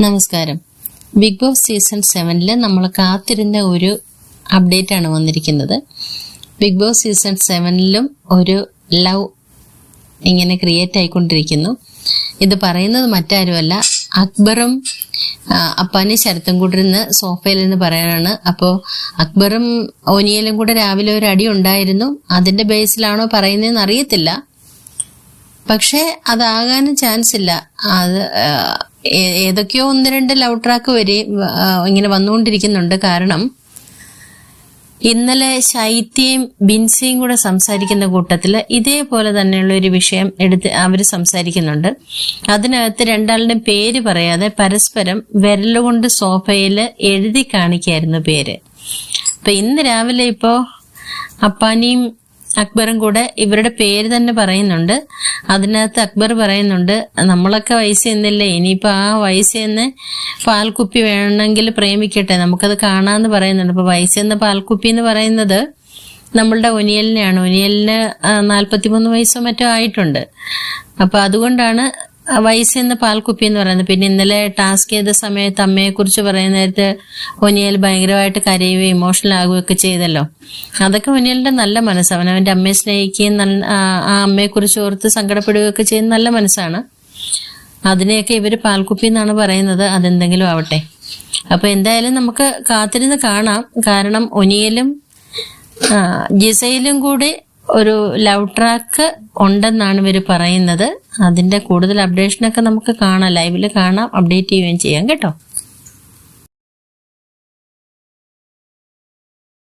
നമസ്കാരം. Big boss season 7 നമ്മൾ കാത്തിരുന്ന ഒരു അപ്ഡേറ്റ് ആണ് വന്നിരിക്കുന്നത്. ബിഗ് ബോസ് സീസൺ 7 ഒരു ലവ് ഇങ്ങനെ ക്രിയേറ്റ് ആയിക്കൊണ്ടിരിക്കുന്നു. ഇത് പറയുന്നത് മറ്റാരുമല്ല, അക്ബറും അപ്പാനി ശരത്തും കൂടെ ഇരുന്ന് സോഫയിൽ നിന്ന് പറയാനാണ്. അപ്പോൾ അക്ബറും ഓനിയലും കൂടെ രാവിലെ ഒരു അടി ഉണ്ടായിരുന്നു. അതിന്റെ ബേസിലാണോ പറയുന്നതെന്ന് അറിയത്തില്ല, പക്ഷെ അതാകാനും ചാൻസ് ഇല്ല. അത് ഏതൊക്കെയോ 1-2 ലവ് ട്രാക്ക് വരെ ഇങ്ങനെ വന്നുകൊണ്ടിരിക്കുന്നുണ്ട്. കാരണം ഇന്നലെ ശൈത്യയും ബിൻസിയും കൂടെ സംസാരിക്കുന്ന കൂട്ടത്തില് ഇതേപോലെ തന്നെയുള്ള ഒരു വിഷയം എടുത്ത് അവര് സംസാരിക്കുന്നുണ്ട്. അതിനകത്ത് രണ്ടാളുടെയും പേര് പറയാതെ പരസ്പരം വിരലുകൊണ്ട് സോഫയില് എഴുതി കാണിക്കായിരുന്നു പേര്. അപ്പൊ ഇന്ന് രാവിലെ ഇപ്പോ അപ്പാനിയും അക്ബറും കൂടെ ഇവരുടെ പേര് തന്നെ പറയുന്നുണ്ട്. അതിനകത്ത് അക്ബർ പറയുന്നുണ്ട്, നമ്മളൊക്കെ വയസ്സ് ചെന്നില്ലേ, ഇനിയിപ്പോ ആ വയസ്സ് ചെന്ന് പാൽക്കുപ്പി വേണമെങ്കിൽ പ്രേമിക്കട്ടെ, നമുക്കത് കാണാന്ന് പറയുന്നുണ്ട്. അപ്പൊ വയസ്സ് ചെന്ന പാൽക്കുപ്പി എന്ന് പറയുന്നത് നമ്മളുടെ ഒനിയലിനെയാണ്. ഒനിയലിന് 43 വയസ്സോ മറ്റോ ആയിട്ടുണ്ട്. അപ്പൊ അതുകൊണ്ടാണ് വയസ്സെന്ന പാൽക്കുപ്പി എന്ന് പറയുന്നത്. പിന്നെ ഇന്നലെ ടാസ്ക് ചെയ്ത സമയത്ത് അമ്മയെ കുറിച്ച് പറയുന്ന നേരത്ത് ഒനിയൽ ഭയങ്കരമായിട്ട് കരയുകയും ഇമോഷണൽ ആകുകയൊക്കെ ചെയ്തല്ലോ. അതൊക്കെ ഒനിയലിന്റെ നല്ല മനസ്സ്. അവനവന്റെ അമ്മയെ സ്നേഹിക്കുകയും ആ അമ്മയെ കുറിച്ച് ഓർത്ത് സങ്കടപ്പെടുകയൊക്കെ ചെയ്യുന്ന നല്ല മനസ്സാണ്. അതിനെയൊക്കെ ഇവര് പാൽക്കുപ്പി എന്നാണ് പറയുന്നത്. അതെന്തെങ്കിലും ആവട്ടെ. അപ്പൊ എന്തായാലും നമുക്ക് കാത്തിരുന്ന് കാണാം. കാരണം ഒനിയലും ജിസയിലും കൂടി ഒരു ലവ് ട്രാക്ക് ഉണ്ടെന്നാണ് ഇവര് പറയുന്നത്. അതിന്റെ കൂടുതൽ അപ്ഡേഷനൊക്കെ നമുക്ക് കാണാം, ലൈവില് കാണാം, അപ്ഡേറ്റ് ചെയ്യുകയും ചെയ്യാം കേട്ടോ.